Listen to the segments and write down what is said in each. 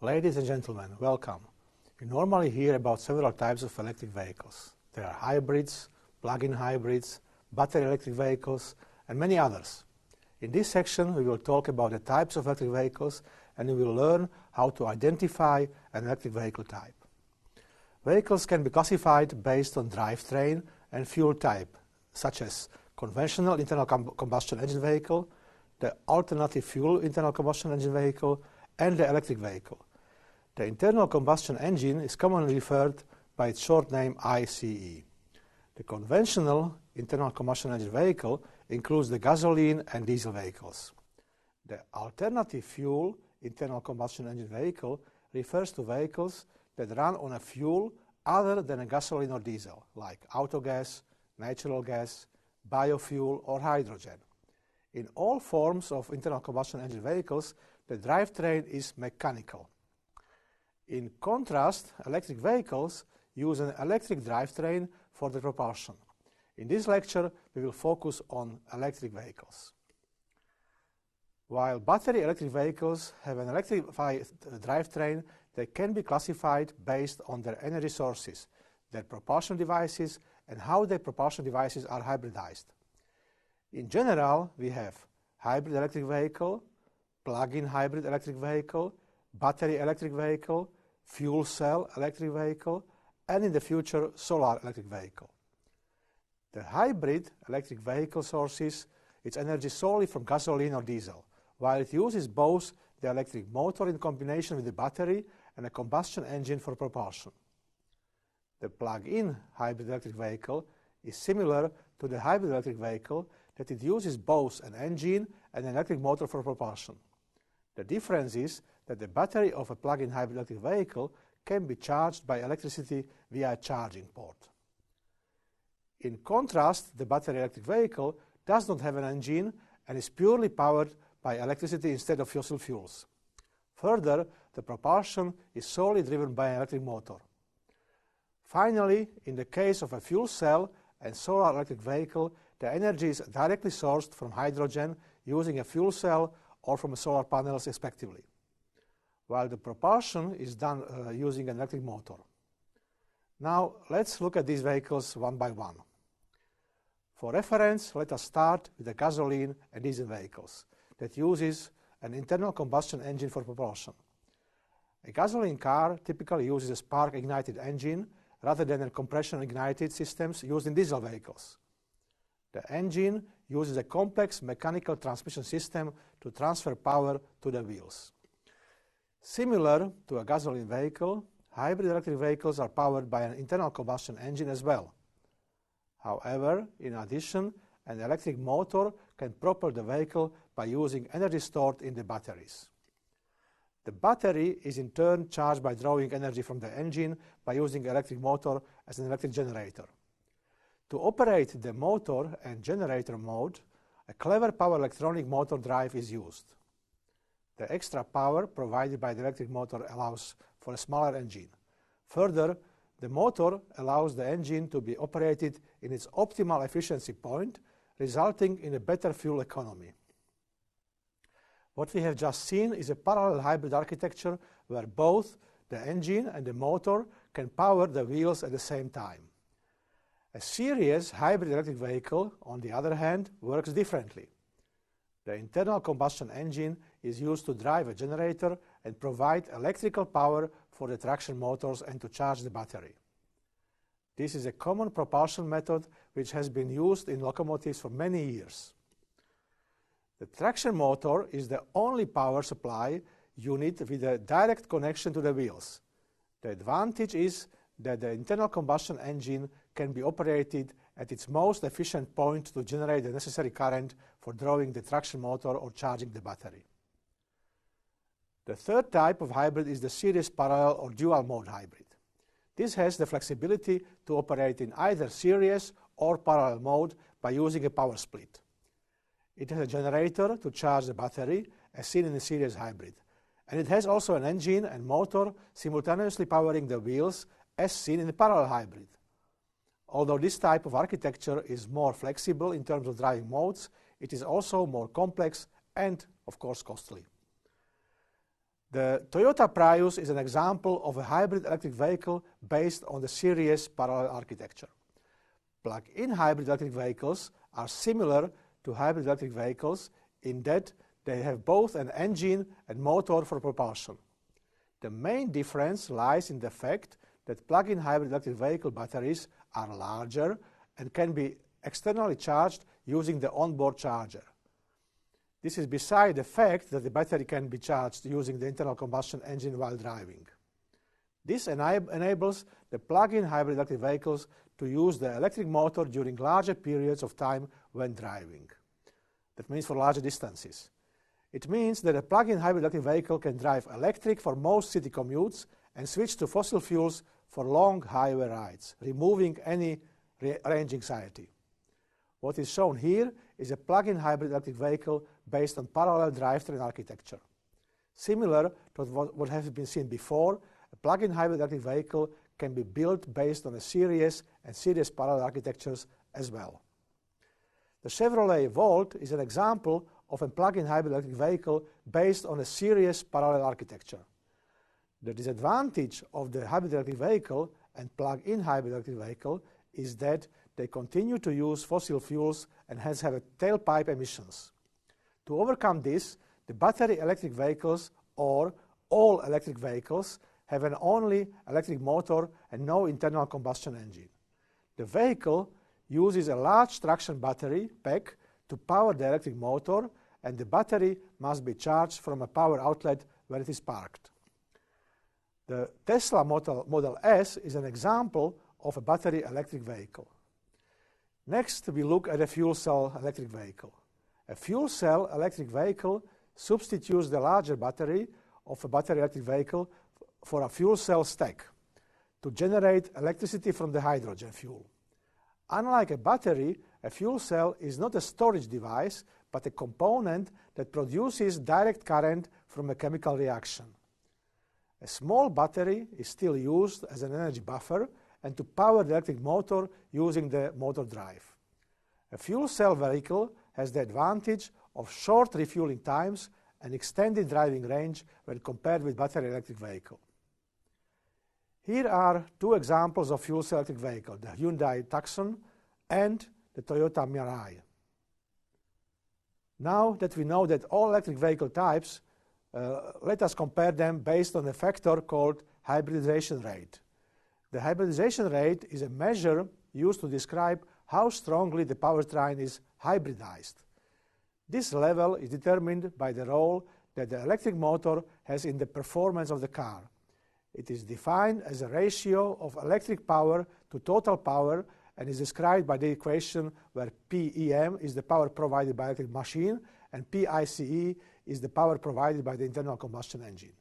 Ladies and gentlemen, welcome. You normally hear about several types of electric vehicles. There are hybrids, plug-in hybrids, battery electric vehicles, and many others. In this section, we will talk about the types of electric vehicles and we will learn how to identify an electric vehicle type. Vehicles can be classified based on drivetrain and fuel type, such as conventional internal combustion engine vehicle, the alternative fuel internal combustion engine vehicle, and the electric vehicle. The internal combustion engine is commonly referred by its short name ICE. The conventional internal combustion engine vehicle includes the gasoline and diesel vehicles. The alternative fuel internal combustion engine vehicle refers to vehicles that run on a fuel other than a gasoline or diesel, like autogas, natural gas, biofuel, or hydrogen. In all forms of internal combustion engine vehicles, the drivetrain is mechanical. In contrast, electric vehicles use an electric drivetrain for the propulsion. In this lecture, we will focus on electric vehicles. While battery electric vehicles have an electrified drivetrain, they can be classified based on their energy sources, their propulsion devices, and how their propulsion devices are hybridized. In general, we have hybrid electric vehicle, plug-in hybrid electric vehicle, battery electric vehicle, fuel cell electric vehicle, and in the future, solar electric vehicle. The hybrid electric vehicle sources its energy solely from gasoline or diesel, while it uses both the electric motor in combination with the battery and a combustion engine for propulsion. The plug-in hybrid electric vehicle is similar to the hybrid electric vehicle that it uses both an engine and an electric motor for propulsion. The difference is that the battery of a plug-in hybrid electric vehicle can be charged by electricity via a charging port. In contrast, the battery electric vehicle does not have an engine and is purely powered by electricity instead of fossil fuels. Further, the propulsion is solely driven by an electric motor. Finally, in the case of a fuel cell and solar electric vehicle, the energy is directly sourced from hydrogen using a fuel cell or from solar panels respectively, while the propulsion is done using an electric motor. Now, let's look at these vehicles one by one. For reference, let us start with the gasoline and diesel vehicles that uses an internal combustion engine for propulsion. A gasoline car typically uses a spark-ignited engine rather than a compression-ignited systems used in diesel vehicles. The engine uses a complex mechanical transmission system to transfer power to the wheels. Similar to a gasoline vehicle, hybrid electric vehicles are powered by an internal combustion engine as well. However, in addition, an electric motor can propel the vehicle by using energy stored in the batteries. The battery is in turn charged by drawing energy from the engine by using an electric motor as an electric generator. To operate the motor and generator mode, a clever power electronic motor drive is used. The extra power provided by the electric motor allows for a smaller engine. Further, the motor allows the engine to be operated in its optimal efficiency point, resulting in a better fuel economy. What we have just seen is a parallel hybrid architecture where both the engine and the motor can power the wheels at the same time. A series hybrid electric vehicle, on the other hand, works differently. The internal combustion engine is used to drive a generator and provide electrical power for the traction motors and to charge the battery. This is a common propulsion method which has been used in locomotives for many years. The traction motor is the only power supply unit with a direct connection to the wheels. The advantage is that the internal combustion engine can be operated at its most efficient point to generate the necessary current for drawing the traction motor or charging the battery. The third type of hybrid is the series parallel or dual mode hybrid. This has the flexibility to operate in either series or parallel mode by using a power split. It has a generator to charge the battery, as seen in the series hybrid, and it has also an engine and motor simultaneously powering the wheels, as seen in the parallel hybrid. Although this type of architecture is more flexible in terms of driving modes, it is also more complex and, of course, costly. The Toyota Prius is an example of a hybrid electric vehicle based on the series parallel architecture. Plug-in hybrid electric vehicles are similar to hybrid electric vehicles in that they have both an engine and motor for propulsion. The main difference lies in the fact that plug-in hybrid electric vehicle batteries are larger and can be externally charged using the onboard charger. This is beside the fact that the battery can be charged using the internal combustion engine while driving. This enables the plug-in hybrid electric vehicles to use the electric motor during larger periods of time when driving. That means for larger distances. It means that a plug-in hybrid electric vehicle can drive electric for most city commutes and switch to fossil fuels for long highway rides, removing any range anxiety. What is shown here is a plug-in hybrid electric vehicle based on parallel drivetrain architecture. Similar to what has been seen before, a plug-in hybrid electric vehicle can be built based on a series and series parallel architectures as well. The Chevrolet Volt is an example of a plug-in hybrid electric vehicle based on a series parallel architecture. The disadvantage of the hybrid electric vehicle and plug-in hybrid electric vehicle is that they continue to use fossil fuels and hence have tailpipe emissions. To overcome this, the battery electric vehicles or all electric vehicles have an only electric motor and no internal combustion engine. The vehicle uses a large traction battery pack to power the electric motor, and the battery must be charged from a power outlet where it is parked. The Tesla Model S is an example of a battery electric vehicle. Next, we look at a fuel cell electric vehicle. A fuel cell electric vehicle substitutes the larger battery of a battery electric vehicle for a fuel cell stack to generate electricity from the hydrogen fuel. Unlike a battery, a fuel cell is not a storage device, but a component that produces direct current from a chemical reaction. A small battery is still used as an energy buffer and to power the electric motor using the motor drive. A fuel cell vehicle has the advantage of short refueling times and extended driving range when compared with battery electric vehicle. Here are two examples of fuel cell electric vehicle, the Hyundai Tucson and the Toyota Mirai. Now that we know that all electric vehicle types, let us compare them based on a factor called hybridization rate. The hybridization rate is a measure used to describe how strongly the powertrain is hybridized. This level is determined by the role that the electric motor has in the performance of the car. It is defined as a ratio of electric power to total power and is described by the equation where PEM is the power provided by the electric machine and PICE is the power provided by the internal combustion engine.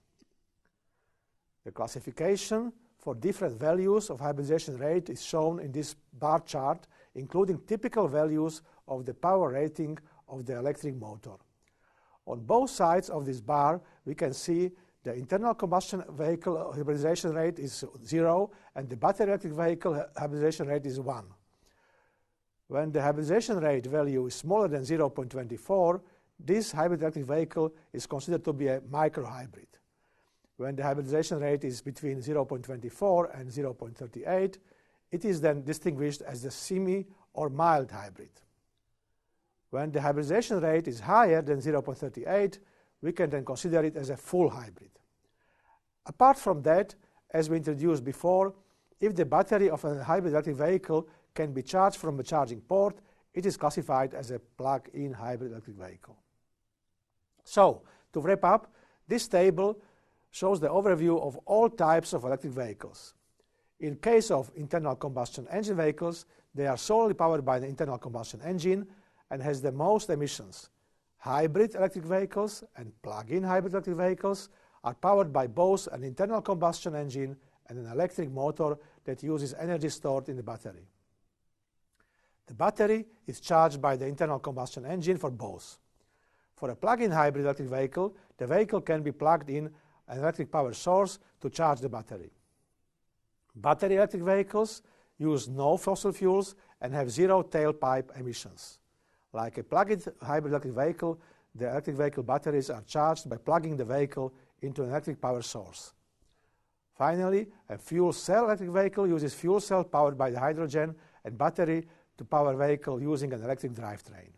The classification for different values of hybridization rate is shown in this bar chart, including typical values of the power rating of the electric motor. On both sides of this bar, we can see the internal combustion vehicle hybridization rate is 0 and the battery electric vehicle hybridization rate is 1. When the hybridization rate value is smaller than 0.24, this hybrid electric vehicle is considered to be a microhybrid. When the hybridization rate is between 0.24 and 0.38, it is then distinguished as the semi or mild hybrid. When the hybridization rate is higher than 0.38, we can then consider it as a full hybrid. Apart from that, as we introduced before, if the battery of a hybrid electric vehicle can be charged from a charging port, it is classified as a plug-in hybrid electric vehicle. So, to wrap up, this table shows the overview of all types of electric vehicles. In case of internal combustion engine vehicles, they are solely powered by the internal combustion engine and has the most emissions. Hybrid electric vehicles and plug-in hybrid electric vehicles are powered by both an internal combustion engine and an electric motor that uses energy stored in the battery. The battery is charged by the internal combustion engine for both. For a plug-in hybrid electric vehicle, the vehicle can be plugged in an electric power source to charge the battery. Battery electric vehicles use no fossil fuels and have zero tailpipe emissions. Like a plug-in hybrid electric vehicle, the electric vehicle batteries are charged by plugging the vehicle into an electric power source. Finally, a fuel cell electric vehicle uses fuel cell powered by the hydrogen and battery to power vehicle using an electric drivetrain.